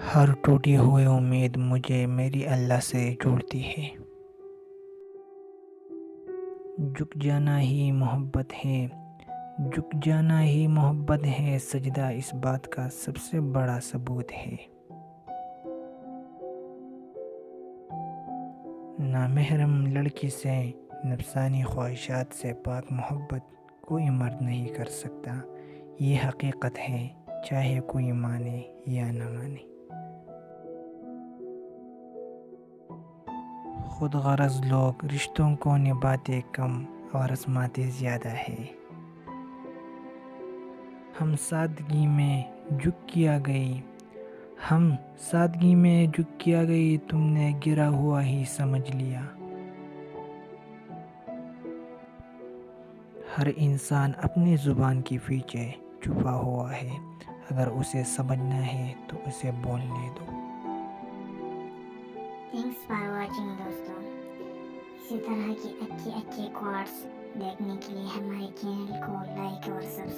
ہر ٹوٹی ہوئی امید مجھے میری اللہ سے جوڑتی ہے۔ جھک جانا ہی محبت ہے، جھک جانا ہی محبت ہے، سجدہ اس بات کا سب سے بڑا ثبوت ہے۔ نامحرم لڑکی سے، نفسانی خواہشات سے پاک محبت کوئی مرد نہیں کر سکتا، یہ حقیقت ہے، چاہے کوئی مانے یا نہ مانے۔ خود غرض لوگ رشتوں کو نبھاتے کم اور آزماتے زیادہ ہے۔ ہم سادگی میں جھک کیا گئی، ہم سادگی میں جھک کیا گئی، تم نے گرا ہوا ہی سمجھ لیا۔ ہر انسان اپنی زبان کے پیچھے چھپا ہوا ہے، اگر اسے سمجھنا ہے تو اسے بولنے دو۔ تھینکس فار واچنگ دوستوں، اسی طرح کی اچھی کوٹس دیکھنے کے لیے ہمارے چینل کو لائک اور سبسکرائب